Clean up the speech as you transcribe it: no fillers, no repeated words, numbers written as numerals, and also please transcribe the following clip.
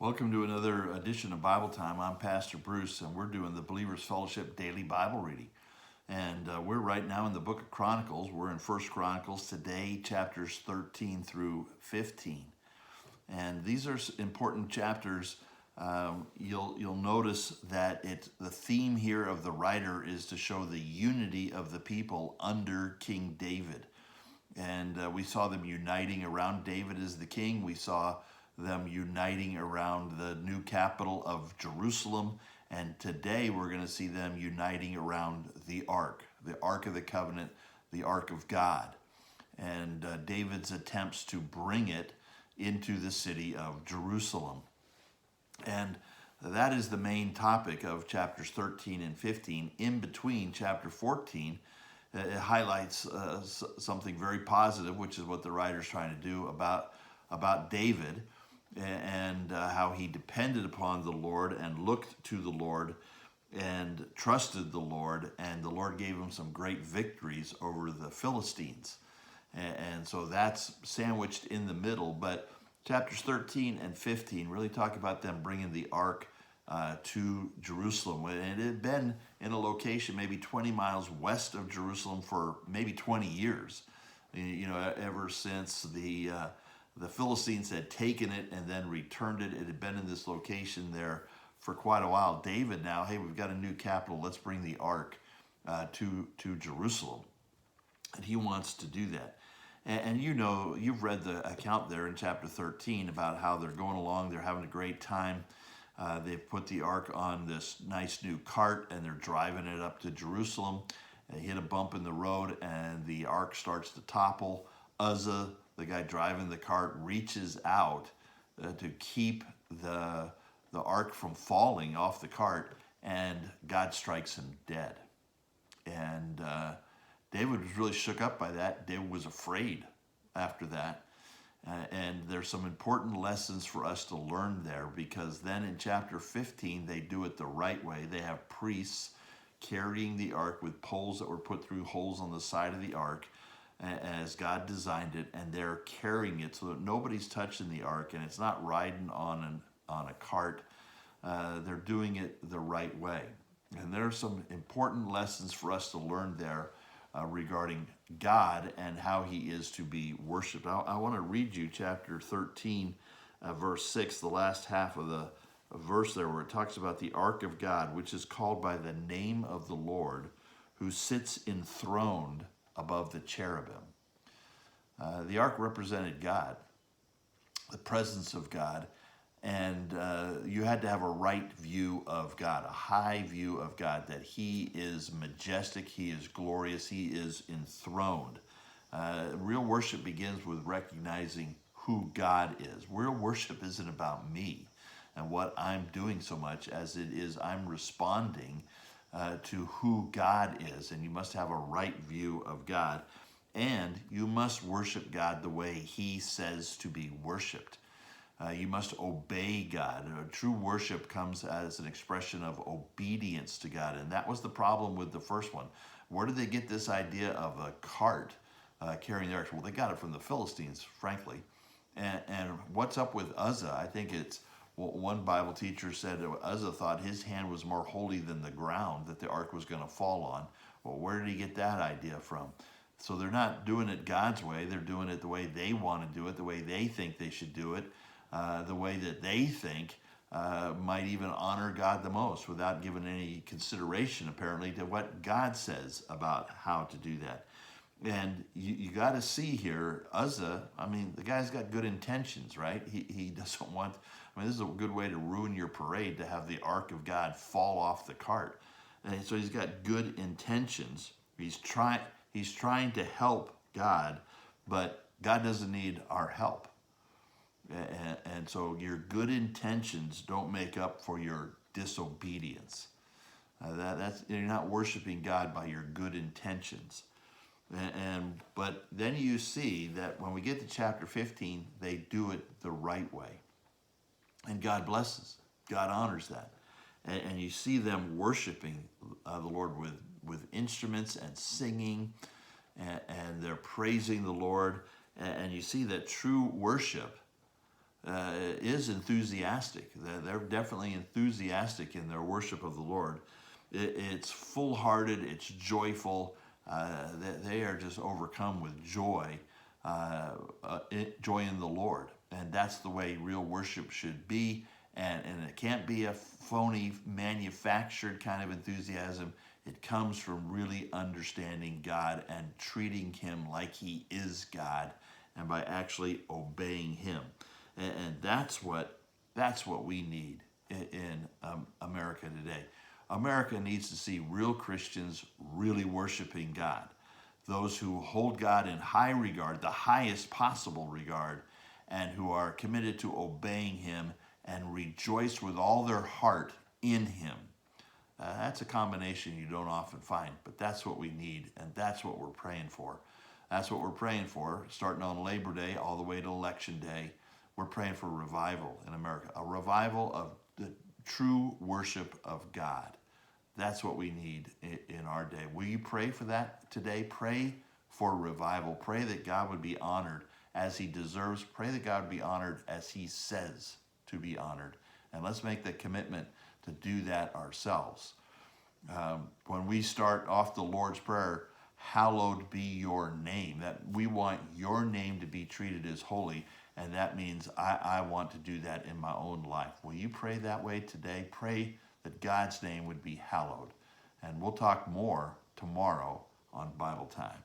Welcome to another edition of Bible Time. I'm Pastor Bruce, and we're doing the Believers Fellowship Daily Bible Reading. And we're right now in the book of Chronicles. We're in 1 Chronicles today, chapters 13 through 15. And these are important chapters. You'll notice that the theme here of the writer is to show the unity of the people under King David. And we saw them uniting around David as the king. We saw them uniting around the new capital of Jerusalem. And today we're going to see them uniting around the Ark of the Covenant, the Ark of God, and David's attempts to bring it into the city of Jerusalem. And that is the main topic of chapters 13 and 15. In between chapter 14, it highlights something very positive, which is what the writer's trying to do about David, and how he depended upon the Lord and looked to the Lord and trusted the Lord, and the Lord gave him some great victories over the Philistines. And so that's sandwiched in the middle, but chapters 13 and 15 really talk about them bringing the ark to Jerusalem. And it had been in a location maybe 20 miles west of Jerusalem for maybe 20 years, ever since the Philistines had taken it and then returned it. It had been in this location there for quite a while. David now, hey, we've got a new capital. Let's bring the ark to Jerusalem. And he wants to do that. And you've read the account there in chapter 13 about how they're going along. They're having a great time. They've put the ark on this nice new cart, and they're driving it up to Jerusalem. They hit a bump in the road, and the ark starts to topple. Uzzah, the guy driving the cart, reaches out to keep the ark from falling off the cart, and God strikes him dead. And David was really shook up by that. David was afraid after that. And there's some important lessons for us to learn there, because then in chapter 15, they do it the right way. They have priests carrying the ark with poles that were put through holes on the side of the ark, as God designed it, and they're carrying it so that nobody's touching the ark, and it's not riding on a cart. They're doing it the right way. And there are some important lessons for us to learn there regarding God and how he is to be worshiped. I want to read you chapter 13, verse 6, the last half of the verse there, where it talks about the ark of God, which is called by the name of the Lord, who sits enthroned above the cherubim. The ark represented God, the presence of God, and you had to have a right view of God, a high view of God, that he is majestic, he is glorious, he is enthroned. Real worship begins with recognizing who God is. Real worship isn't about me and what I'm doing so much as it is I'm responding to who God is. And you must have a right view of God, and you must worship God the way he says to be worshiped. You must obey God. True worship comes as an expression of obedience to God, and that was the problem with the first one. Where did they get this idea of a cart carrying the ark? Well, they got it from the Philistines, frankly. And what's up with Uzzah? I think it's one Bible teacher said Uzzah thought his hand was more holy than the ground that the ark was going to fall on. Well, where did he get that idea from? So they're not doing it God's way. They're doing it the way they want to do it, the way they think they should do it, the way that they think might even honor God the most, without giving any consideration, apparently, to what God says about how to do that. And you got to see here, Uzzah, I mean, the guy's got good intentions, right? He doesn't want, this is a good way to ruin your parade, to have the ark of God fall off the cart. And so he's got good intentions. He's trying to help God, but God doesn't need our help. And so your good intentions don't make up for your disobedience. You're not worshiping God by your good intentions. But then you see that when we get to chapter 15, they do it the right way. And God blesses. God honors that. And you see them worshiping the Lord with instruments and singing, and they're praising the Lord. And you see that true worship is enthusiastic. They're definitely enthusiastic in their worship of the Lord. It's full-hearted, it's joyful. They are just overcome with joy, joy in the Lord. And that's the way real worship should be. And it can't be a phony, manufactured kind of enthusiasm. It comes from really understanding God and treating him like he is God, and by actually obeying him. And that's what we need in America today. America needs to see real Christians really worshiping God, those who hold God in high regard, the highest possible regard, and who are committed to obeying him and rejoice with all their heart in him. That's a combination you don't often find, but that's what we need, and that's what we're praying for. That's what we're praying for, starting on Labor Day all the way to Election Day. We're praying for revival in America, a revival of the true worship of God. That's what we need in our day. Will you pray for that today? Pray for revival. Pray that God would be honored as he deserves. Pray that God would be honored as he says to be honored. And let's make the commitment to do that ourselves. When we start off the Lord's Prayer, hallowed be your name, that we want your name to be treated as holy, and that means I want to do that in my own life. Will you pray that way today? Pray that God's name would be hallowed. And we'll talk more tomorrow on Bible Time.